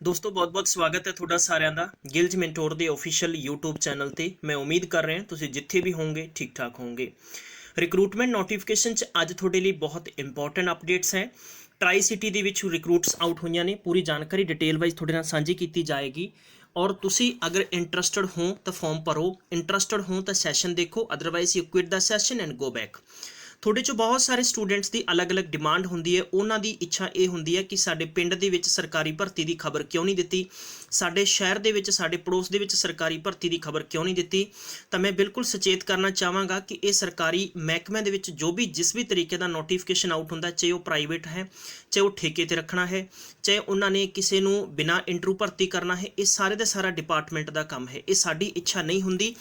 दोस्तों बहुत बहुत स्वागत है ਤੁਹਾਡਾ ਸਾਰਿਆਂ ਦਾ ਗਿਲਜ ਮੈਂਟੋਰ ਦੇ ਆਫੀਸ਼ੀਅਲ YouTube ਚੈਨਲ ਤੇ। ਮੈਂ ਉਮੀਦ ਕਰ ਰਿਹਾ ਤੁਸੀਂ ਜਿੱਥੇ ਵੀ ਹੋਵੋਗੇ ਠੀਕ ਠਾਕ ਹੋਵੋਗੇ। ਰਿਕਰੂਟਮੈਂਟ ਨੋਟੀਫਿਕੇਸ਼ਨ ਚ ਅੱਜ ਤੁਹਾਡੇ ਲਈ ਬਹੁਤ ਇੰਪੋਰਟੈਂਟ ਅਪਡੇਟਸ ਹੈ। ਟਰਾਈ ਸਿਟੀ ਦੇ ਵਿੱਚ ਰਿਕਰੂਟਸ ਆਊਟ ਹੋਈਆਂ ਨੇ, ਪੂਰੀ ਜਾਣਕਾਰੀ ਡਿਟੇਲ ਵਾਈਜ਼ ਤੁਹਾਡੇ ਨਾਲ ਸਾਂਝੀ ਕੀਤੀ ਜਾਏਗੀ। और तुसी अगर इंटरस्टड हो तो फॉर्म भरो, इंटरस्टड हो तो सैशन देखो, otherwise you quit the session and go back. ਤੁਹਾਡੇ ਚੋਂ ਬਹੁਤ ਸਾਰੇ ਸਟੂਡੈਂਟਸ ਦੀ ਅਲੱਗ-ਅਲੱਗ ਡਿਮਾਂਡ ਹੁੰਦੀ ਹੈ। ਉਹਨਾਂ ਦੀ ਇੱਛਾ ਇਹ ਹੁੰਦੀ ਹੈ ਕਿ ਸਾਡੇ ਪਿੰਡ ਦੇ ਵਿੱਚ ਸਰਕਾਰੀ ਭਰਤੀ ਦੀ ਖਬਰ ਕਿਉਂ ਨਹੀਂ ਦਿੱਤੀ, ਸਾਡੇ ਸ਼ਹਿਰ ਦੇ ਵਿੱਚ, ਸਾਡੇ ਪੜੋਸ ਦੇ ਵਿੱਚ ਸਰਕਾਰੀ ਭਰਤੀ ਦੀ ਖਬਰ ਕਿਉਂ ਨਹੀਂ ਦਿੱਤੀ। ਤਾਂ ਮੈਂ ਬਿਲਕੁਲ ਸੁਚੇਤ ਕਰਨਾ ਚਾਹਾਂਗਾ ਕਿ ਇਹ ਸਰਕਾਰੀ ਮਹਿਕਮਿਆਂ ਦੇ ਵਿੱਚ ਜੋ ਵੀ ਜਿਸ ਵੀ ਤਰੀਕੇ ਦਾ ਨੋਟੀਫਿਕੇਸ਼ਨ ਆਊਟ ਹੁੰਦਾ, ਚਾਹੇ ਉਹ ਪ੍ਰਾਈਵੇਟ ਹੈ, ਚਾਹੇ ਉਹ ਠੇਕੇ ਤੇ ਰੱਖਣਾ ਹੈ, ਚਾਹੇ ਉਹਨਾਂ ਨੇ ਕਿਸੇ ਨੂੰ ਬਿਨਾਂ ਇੰਟਰਵਿਊ ਭਰਤੀ ਕਰਨਾ ਹੈ, ਇਹ ਸਾਰੇ ਦਾ ਸਾਰਾ ਡਿਪਾਰਟਮੈਂਟ ਦਾ ਕੰਮ ਹੈ। ਇਹ ਸਾਡੀ ਇੱਛਾ ਨਹੀਂ ਹੁੰਦੀ।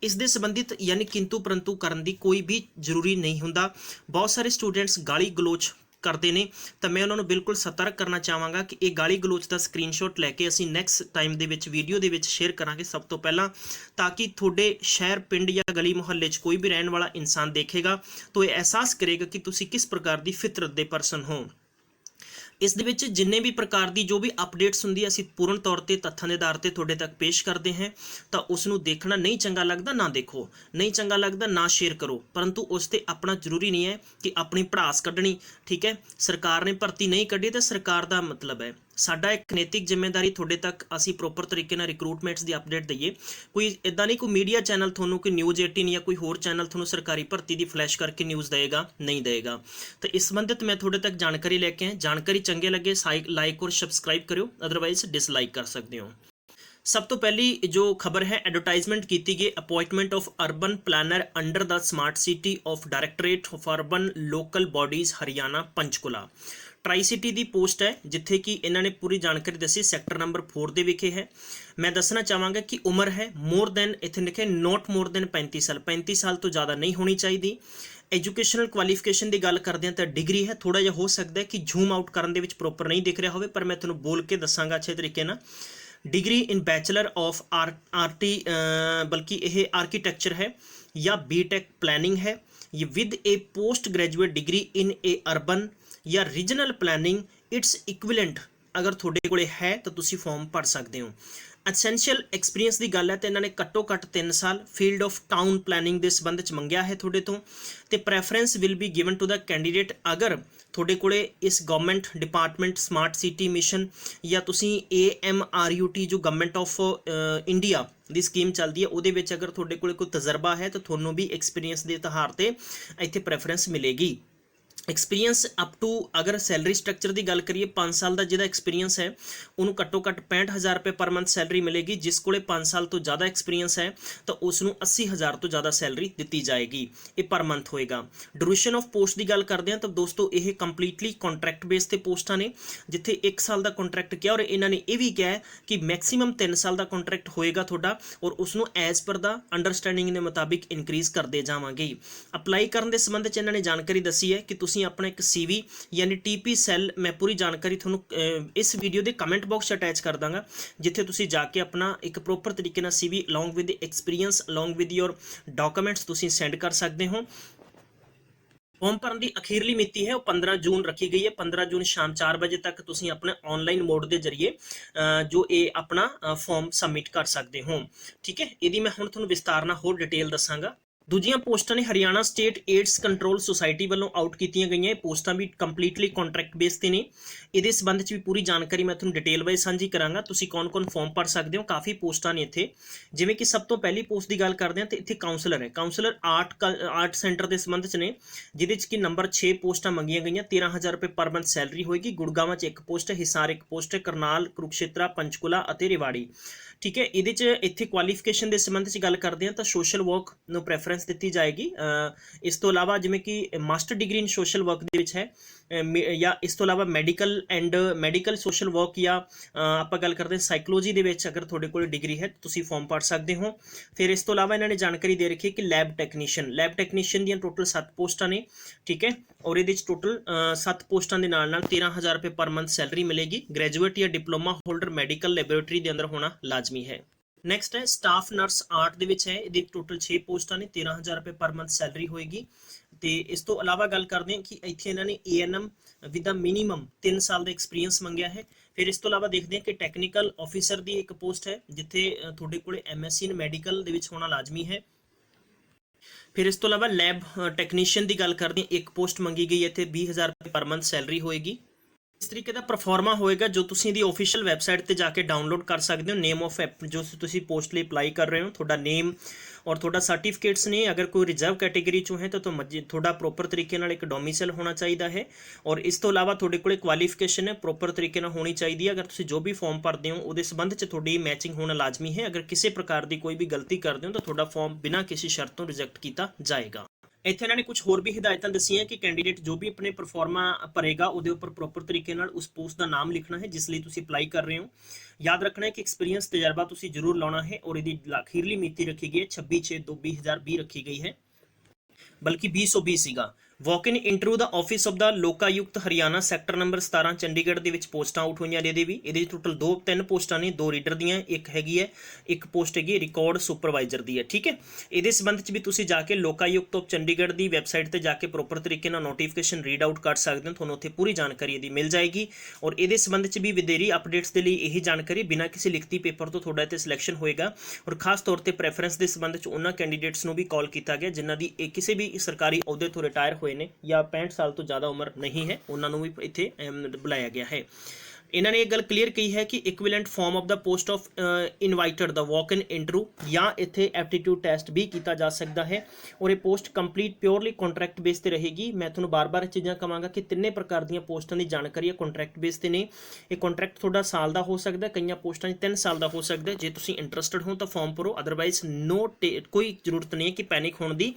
ਇਸ ਦੇ ਸੰਬੰਧਿਤ ਯਾਨੀ ਕਿੰਤੂ ਪਰੰਤੂ ਕਰਨ ਦੀ ਕੋਈ ਵੀ ਜ਼ਰੂਰੀ ਨਹੀਂ ਹੁੰਦਾ। ਬਹੁਤ ਸਾਰੇ ਸਟੂਡੈਂਟਸ ਗਾਲੀ ਗਲੋਚ ਕਰਦੇ ਨੇ, ਤਾਂ ਮੈਂ ਉਹਨਾਂ ਨੂੰ ਬਿਲਕੁਲ ਸਤਰਕ ਕਰਨਾ ਚਾਹਾਂਗਾ ਕਿ ਇਹ ਗਾਲੀ ਗਲੋਚ ਦਾ ਸਕਰੀਨਸ਼ਾਟ ਲੈ ਕੇ ਅਸੀਂ ਨੈਕਸਟ ਟਾਈਮ ਦੇ ਵਿੱਚ ਵੀਡੀਓ ਦੇ ਵਿੱਚ ਸ਼ੇਅਰ ਕਰਾਂਗੇ ਸਭ ਤੋਂ ਪਹਿਲਾਂ, ਤਾਂ ਕਿ ਤੁਹਾਡੇ ਸ਼ਹਿਰ, ਪਿੰਡ ਜਾਂ ਗਲੀ ਮੁਹੱਲੇ 'ਚ ਕੋਈ ਵੀ ਰਹਿਣ ਵਾਲਾ ਇਨਸਾਨ ਦੇਖੇਗਾ ਤਾਂ ਇਹ ਅਹਿਸਾਸ ਕਰੇਗਾ ਕਿ ਤੁਸੀਂ ਕਿਸ ਪ੍ਰਕਾਰ ਦੀ ਫਿਤਰਤ ਦੇ ਪਰਸਨ ਹੋ। ਇਸ ਦੇ ਵਿੱਚ ਜਿੰਨੇ ਵੀ ਪ੍ਰਕਾਰ ਦੀ ਜੋ ਵੀ ਅਪਡੇਟਸ ਹੁੰਦੀ ਹੈ ਅਸੀਂ ਪੂਰਨ ਤੌਰ ਤੇ ਤੱਥਾਂ ਦੇ ਆਧਾਰ ਤੇ ਤੁਹਾਡੇ ਤੱਕ ਪੇਸ਼ ਕਰਦੇ ਹਾਂ। ਤਾਂ ਉਸ ਨੂੰ ਦੇਖਣਾ ਨਹੀਂ ਚੰਗਾ ਲੱਗਦਾ ਨਾ ਦੇਖੋ, ਨਹੀਂ ਚੰਗਾ ਲੱਗਦਾ ਨਾ ਸ਼ੇਅਰ ਕਰੋ, ਪਰੰਤੂ ਉਸ ਤੇ ਆਪਣਾ ਜ਼ਰੂਰੀ ਨਹੀਂ ਹੈ ਕਿ ਆਪਣੀ ਭੜਾਸ ਕੱਢਣੀ। ਠੀਕ ਹੈ, ਸਰਕਾਰ ਨੇ ਭਰਤੀ ਨਹੀਂ ਕੱਢੀ ਤਾਂ ਸਰਕਾਰ ਦਾ ਮਤਲਬ ਹੈ ਸਾਡਾ ਇੱਕ ਨੈਤਿਕ ਜ਼ਿੰਮੇਵਾਰੀ ਤੁਹਾਡੇ ਤੱਕ ਅਸੀਂ ਪ੍ਰੋਪਰ ਤਰੀਕੇ ਨਾਲ ਰਿਕਰੂਟਮੈਂਟਸ ਦੀ ਅਪਡੇਟ ਦਈਏ। ਕੋਈ ਇੱਦਾਂ ਨਹੀਂ ਕੋਈ ਮੀਡੀਆ ਚੈਨਲ ਤੁਹਾਨੂੰ ਕੋਈ ਨਿਊਜ਼ 18 ਜਾਂ ਕੋਈ ਹੋਰ ਚੈਨਲ ਤੁਹਾਨੂੰ ਸਰਕਾਰੀ ਭਰਤੀ ਦੀ ਫਲੈਸ਼ ਕਰਕੇ ਨਿਊਜ਼ ਦੇਗਾ, ਨਹੀਂ ਦੇਗਾ। ਤਾਂ ਇਸ ਸੰਬੰਧਿਤ ਮੈਂ ਤੁਹਾਡੇ ਤੱਕ ਜਾਣਕਾਰੀ ਲੈ ਕੇ ਆਇਆ। ਜਾਣਕਾਰੀ ਚੰਗੇ ਲੱਗੇ ਲਾइक और सब्सक्राइब करो, अदरवाइज डिसलाइक कर सकते हो। सब तो पहली जो खबर है, एडवर्टाइजमेंट की गई appointment of urban planner under the smart city of directorate of urban local bodies Haryana Panchkula. Tricity की पोस्ट है जिथे कि इन्होंने पूरी जानकारी दसी, सैक्टर नंबर 4 ਦੇ ਵਿਖੇ है। मैं दसना चाहांगा कि उम्र है मोर दैन, इत्थे लिखे नॉट मोर दैन 35 साल, 35 साल तो ज़्यादा नहीं होनी चाहिए। एजुकेशनल क्वालिफिकेशन की गल करते हैं तो डिग्री है। थोड़ा जिहा हो सकता है कि जूम आउट करने के प्रॉपर नहीं दिख रहा हो, पर मैं तुहानूं बोल के दसांगा अच्छे तरीके ना। Degree in bachelor of RT बल्कि यह आर्कीटैक्चर है या बीटेक प्लैनिंग है, ये with A post graduate degree in a urban या रीजनल प्लैनिंग इट्स इक्विवेलेंट अगर थोड़े कोले है तो तुसी फॉर्म भर सकते हो। ਐਸੈਂਸ਼ੀਅਲ ਐਕਸਪੀਰੀਅੰਸ ਦੀ ਗੱਲ ਹੈ ਤਾਂ ਇਹਨਾਂ ਨੇ ਘੱਟੋ ਘੱਟ 3 ਸਾਲ ਫੀਲਡ ਆਫ ਟਾਊਨ ਪਲੈਨਿੰਗ ਦੇ ਸੰਬੰਧ 'ਚ ਮੰਗਿਆ ਹੈ ਤੁਹਾਡੇ ਤੋਂ। ਤੇ preference will be given to the candidate ਅਗਰ ਤੁਹਾਡੇ ਕੋਲੇ ਇਸ government department smart city mission ਜਾਂ ਤੁਸੀਂ AMRUT ਜੋ ਗਵਰਨਮੈਂਟ ਆਫ ਇੰਡੀਆ ਦੀ ਸਕੀਮ ਚੱਲਦੀ ਹੈ ਉਹਦੇ ਵਿੱਚ ਅਗਰ ਤੁਹਾਡੇ ਕੋਲੇ ਕੋਈ ਤਜਰਬਾ ਹੈ ਤਾਂ ਤੁਹਾਨੂੰ ਵੀ ਐਕਸਪੀਰੀਅੰਸ ਦੇ ਆਧਾਰ ਤੇ ਇੱਥੇ ਪ੍ਰੈਫਰੈਂਸ ਮਿਲੇਗੀ। एक्सपीरियंस अप टू अगर सैलरी स्ट्रक्चर की गल करिए, 5 साल का जिहदा एक्सपीरियंस है उन्होंने घट्टो घट्ट 65,000 रुपये पर मंथ सैलरी मिलेगी। जिस कोले 5 साल तो ज़्यादा एक्सपीरियंस है तो उसनों 80,000 तो ज़्यादा सैलरी दी जाएगी, ये पर मंथ होएगा। ड्यूरेशन ऑफ पोस्ट की गल करते हैं तो दोस्तों ये कंप्लीटली कॉन्ट्रैक्ट बेस ते पोस्टां ने, जिथे 1 साल का कॉन्ट्रैक्ट किया और इन्होंने ये भी कहा है कि मैक्सीमम 3 साल का कॉन्ट्रैक्ट होएगा थोड़ा, और उसनों एज पर द अंडरस्टैंडिंग के मुताबिक इनक्रीज़ करते जावांगे। अप्लाई करने के संबंध च इन्होंने जानकारी दसी है कि तुसीं अपना एक CV यानी TP सैल, मैं पूरी जानकारी थोनों इस वीडियो के कमेंट बॉक्स अटैच कर दांगा, जिथे तुसी जाके अपना एक प्रॉपर तरीके नाल CV along with experience along with your documents तुसी सेंड कर सकते हो। फॉर्म भरन की अखीरली मिति है वो 15 जून रखी गई है। 15 जून शाम 4 बजे तक तुसी अपने ऑनलाइन मोड के जरिए जो ये अपना फॉर्म सबमिट कर सकते हो। ठीक है, यदि मैं हुण तुहानूं विस्तार नाल होर डिटेल दसांगा। दूजियां पोस्टां ने Haryana state AIDS control society वालों आउट कीतियां गईयां। पोस्टां भी कंप्लीटली कॉन्ट्रैक्ट बेस ते ने। इहदे संबंध च भी पूरी जानकारी मैं तुहानूं डिटेल वाइज साझी करांगा। तुसीं कौन कौन फॉर्म भर सकते हो, काफ़ी पोस्टां ने इत्थे। जिवें कि सब तो पहली पोस्ट की गल करते हैं तो इत्थे काउंसलर है, काउंसलर आर्ट सेंटर के संबंध च ने, जिहदे च कि नंबर 6 पोस्टां मंगियां गईयां। 13,000 रुपये पर मंथ सैलरी होएगी। गुड़गांव च एक पोस्ट है, हिसार एक पोस्ट है, करनाल, कुरुक्षेत्रा, पंचकुला अते रेवाड़ी। ठीक है, ये इत्थे क्वालिफिकेशन के संबंध च गल करते हैं तो सोशल वर्क नूं प्रैफरेंस दी जाएगी। इस तो इलावा जिवें कि master degree in social work दे विच है, या इस तो इलावा medical and medical social work या आपां गल करते हैं साइकोलॉजी दे विच अगर तुहाडे कोल डिग्री है तो तुसीं फॉर्म भर सकते हो। फिर इस तो इलावा इन्होंने जानकारी दे रखी है कि लैब टैक्नीशियन दी टोटल 7 पोस्टां ने। ठीक है, और ये टोटल 7 पोस्टां के नाल 13,000 रुपये पर मंथ सैलरी मिलेगी। ग्रैजुएट या डिप्लोमा होल्डर मैडिकल लैबोरेटरी के अंदर होना लाजमी है। नैक्सट है स्टाफ नर्स आर्ट दे विच है, ये टोटल 6 पोस्टां ने। 13,000 रुपये पर मंथ सैलरी होएगी। ਤੇ ਇਸ ਤੋਂ ਇਲਾਵਾ ਗੱਲ ਕਰਦੇ ਹਾਂ ਕਿ ਇੱਥੇ ਇਹਨਾਂ ਨੇ ਏਐਨਐਮ ਵਿਦ ਦਾ ਮਿਨੀਮਮ 3 ਸਾਲ ਦਾ ਐਕਸਪੀਰੀਅੰਸ ਮੰਗਿਆ ਹੈ। ਫਿਰ ਇਸ ਤੋਂ ਇਲਾਵਾ ਦੇਖਦੇ ਹਾਂ ਕਿ ਟੈਕਨੀਕਲ ਆਫੀਸਰ ਦੀ ਇੱਕ ਪੋਸਟ ਹੈ ਜਿੱਥੇ ਤੁਹਾਡੇ ਕੋਲੇ ਐਮਐਸਸੀ ਇਨ ਮੈਡੀਕਲ ਦੇ ਵਿੱਚ ਹੋਣਾ ਲਾਜ਼ਮੀ ਹੈ। ਫਿਰ ਇਸ ਤੋਂ ਇਲਾਵਾ ਲੈਬ ਟੈਕਨੀਸ਼ੀਅਨ ਦੀ ਗੱਲ ਕਰਦੇ ਹਾਂ, ਇੱਕ ਪੋਸਟ ਮੰਗੀ ਗਈ ਹੈ, ਇੱਥੇ 20,000 ਰੁਪਏ ਪਰ ਮੰਥ ਸੈਲਰੀ ਹੋਏਗੀ। ਇਸ ਤਰੀਕੇ ਦਾ ਪਰਫਾਰਮਾ ਹੋਏਗਾ ਜੋ ਤੁਸੀਂ ਇਹਦੀ ਆਫੀਸ਼ੀਅਲ ਵੈਬਸਾਈਟ ਤੇ ਜਾ ਕੇ ਡਾਊਨਲੋਡ ਕਰ ਸਕਦੇ ਹੋ। ਨੇਮ ਆਫ ਐਪ ਜੋ ਤੁਸੀਂ ਪੋਸਟ ਲਈ ਅਪਲਾਈ ਕਰ ਰਹੇ ਹੋ, ਤੁਹਾਡਾ ਨੇਮ ਔਰ ਤੁਹਾਡਾ ਸਰਟੀਫਿਕੇਟਸ ਨੇ, ਅਗਰ ਕੋਈ ਰਿਜ਼ਰਵ ਕੈਟੇਗਰੀ ਚੋਂ ਹੈ ਤਾਂ ਤੁਹਾਡਾ ਪ੍ਰੋਪਰ ਤਰੀਕੇ ਨਾਲ ਇੱਕ ਡੋਮਿਸਾਈਲ ਹੋਣਾ ਚਾਹੀਦਾ ਹੈ। ਔਰ ਇਸ ਤੋਂ ਇਲਾਵਾ ਤੁਹਾਡੇ ਕੋਲੇ ਕੁਆਲੀਫਿਕੇਸ਼ਨ ਹੈ ਪ੍ਰੋਪਰ ਤਰੀਕੇ ਨਾਲ ਹੋਣੀ ਚਾਹੀਦੀ ਹੈ। ਅਗਰ ਤੁਸੀਂ ਜੋ ਵੀ ਫਾਰਮ ਭਰਦੇ ਹੋ ਉਹਦੇ ਸੰਬੰਧ 'ਚ ਤੁਹਾਡੀ ਮੈਚਿੰਗ ਹੋਣਾ ਲਾਜ਼ਮੀ ਹੈ। ਅਗਰ ਕਿਸੇ ਪ੍ਰਕਾਰ ਦੀ ਕੋਈ ਵੀ ਗਲਤੀ ਕਰਦੇ ਹੋ ਤਾਂ ਤੁਹਾਡਾ ਫਾਰਮ ਬਿਨਾਂ ਕਿਸੇ ਸ਼ਰਤ ਤੋਂ ਰਿਜੈਕਟ ਕੀਤਾ ਜਾਏਗਾ। ਇੱਥੇ ਇਹਨਾਂ ਨੇ ਕੁਝ ਹੋਰ ਵੀ ਹਦਾਇਤਾਂ ਦੱਸੀਆਂ ਕਿ ਕੈਂਡੀਡੇਟ ਜੋ ਵੀ ਆਪਣੇ ਪਰਫਾਰਮਾ ਭਰੇਗਾ ਉਹਦੇ ਉੱਪਰ ਪ੍ਰੋਪਰ ਤਰੀਕੇ ਨਾਲ ਉਸ ਪੋਸਟ ਦਾ ਨਾਮ ਲਿਖਣਾ ਹੈ ਜਿਸ ਲਈ ਤੁਸੀਂ ਅਪਲਾਈ ਕਰ ਰਹੇ ਹੋ। ਯਾਦ ਰੱਖਣਾ ਹੈ ਕਿ ਐਕਸਪੀਰੀਅੰਸ ਤਜਰਬਾ ਤੁਸੀਂ ਜ਼ਰੂਰ ਲਾਉਣਾ ਹੈ ਔਰ ਇਹਦੀ ਅਖੀਰਲੀ ਮਿਤੀ ਰੱਖੀ ਗਈ ਹੈ 26/6/2020 ਰੱਖੀ ਗਈ ਹੈ, ਬਲਕਿ 2020 ਸੀਗਾ। ਵਾਕ ਇਨ ਇੰਟਰਵਿਊ ਦਾ office of the Lokayukta Haryana sector number 17 Chandigarh ਦੇ ਵਿੱਚ ਪੋਸਟਾਂ ਆਊਟ ਹੋਈਆਂ ਨੇ। ਇਹਦੇ ਟੋਟਲ 3 ਪੋਸਟਾਂ ਨੇ, 2 ਰੀਡਰ ਦੀਆਂ, ਇੱਕ ਹੈਗੀ ਹੈ, ਇੱਕ ਪੋਸਟ ਹੈਗੀ ਰਿਕਾਰਡ ਸੁਪਰਵਾਈਜ਼ਰ ਦੀ ਹੈ। ਠੀਕ ਹੈ, ਇਹਦੇ ਸੰਬੰਧ 'ਚ ਵੀ ਤੁਸੀਂ ਜਾ ਕੇ ਲੋਕਾਯੁਕਤ ਆਫ ਚੰਡੀਗੜ੍ਹ ਦੀ ਵੈਬਸਾਈਟ ਤੇ ਜਾ ਕੇ ਪ੍ਰੋਪਰ ਤਰੀਕੇ ਨਾਲ ਨੋਟੀਫਿਕੇਸ਼ਨ ਰੀਡ ਆਊਟ ਕਰ ਸਕਦੇ ਹੋ, ਤੁਹਾਨੂੰ ਉੱਥੇ ਪੂਰੀ ਜਾਣਕਾਰੀ ਇਹਦੀ ਮਿਲ ਜਾਏਗੀ। ਔਰ ਇਹਦੇ ਸੰਬੰਧ 'ਚ ਵੀ ਵਧੇਰੀ ਅਪਡੇਟਸ ਦੇ ਲਈ ਇਹੀ ਜਾਣਕਾਰੀ ਬਿਨਾਂ ਕਿਸੇ ਲਿਖਤੀ ਪੇਪਰ ਤੋਂ ਤੁਹਾਡਾ ਇੱਥੇ ਸਿਲੈਕਸ਼ਨ ਹੋਏਗਾ। ਔਰ ਖਾਸ ਤੌਰ ਤੇ ਪ੍ਰੈਫਰੈਂਸ ਦੇ ਸੰਬੰਧ 'ਚ ਉਹਨਾਂ ਕੈਂਡੀਡੇਟਸ ਨੂੰ ਵੀ ਕਾਲ ਕੀਤਾ ਗਿਆ ਜਿਨ੍ਹਾਂ ਦੀ ਕਿਸੇ ਵੀ ਸਰਕਾਰੀ ਅਹੁਦੇ ਤੋਂ ਰਿਟਾਇਰ ਹੋਏ ਨੇ ਜਾਂ 65 ਸਾਲ ਤੋਂ ਜ਼ਿਆਦਾ ਉਮਰ ਨਹੀਂ ਹੈ, ਉਹਨਾਂ ਨੂੰ ਵੀ ਇੱਥੇ ਬੁਲਾਇਆ ਗਿਆ ਹੈ। ਇਹਨਾਂ ਨੇ ਇਹ ਗੱਲ ਕਲੀਅਰ ਕਹੀ ਹੈ ਕਿ equivalent farm of the post of invited the walk in interview ਜਾਂ ਇੱਥੇ ਐਪਟੀਟਿਊਡ ਟੈਸਟ ਵੀ ਕੀਤਾ ਜਾ ਸਕਦਾ ਹੈ। ਔਰ ਇਹ post complete purely contract base ਤੇ ਰਹੇਗੀ। ਮੈਂ ਤੁਹਾਨੂੰ ਬਾਰ-ਬਾਰ ਇਹ ਚੀਜ਼ਾਂ ਕਹਾਂਗਾ ਕਿ ਤਿੰਨੇ ਪ੍ਰਕਾਰ ਦੀਆਂ ਪੋਸਟਾਂ ਦੀ ਜਾਣਕਾਰੀ ਹੈ ਕੰਟਰੈਕਟ ਬੇਸ ਤੇ ਨੇ। ਇਹ ਕੰਟਰੈਕਟ ਤੁਹਾਡਾ ਸਾਲ ਦਾ ਹੋ ਸਕਦਾ, ਕਈਆਂ ਪੋਸਟਾਂ 'ਚ 3 ਸਾਲ ਦਾ ਹੋ ਸਕਦਾ। ਜੇ ਤੁਸੀਂ ਇੰਟਰਸਟਡ ਹੋ ਤਾਂ ਫਾਰਮ ਭਰੋ, ਅਦਰਵਾਈਜ਼ ਕੋਈ ਜ਼ਰੂਰਤ ਨਹੀਂ ਹੈ ਕਿ ਪੈਨਿਕ ਹੋਣ ਦੀ।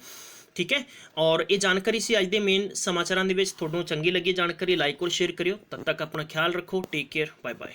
ਠੀਕ ਹੈ, ਔਰ ਇਹ ਜਾਣਕਾਰੀ ਸੀ ਅੱਜ ਦੇ ਮੇਨ ਸਮਾਚਾਰਾਂ ਦੇ ਵਿੱਚ। ਤੁਹਾਨੂੰ ਚੰਗੀ ਲੱਗੀ ਜਾਣਕਾਰੀ, ਲਾਈਕ ਔਰ ਸ਼ੇਅਰ ਕਰਿਓ। ਤਦ ਤੱਕ ਆਪਣਾ ਖਿਆਲ ਰੱਖੋ। Take care, bye bye.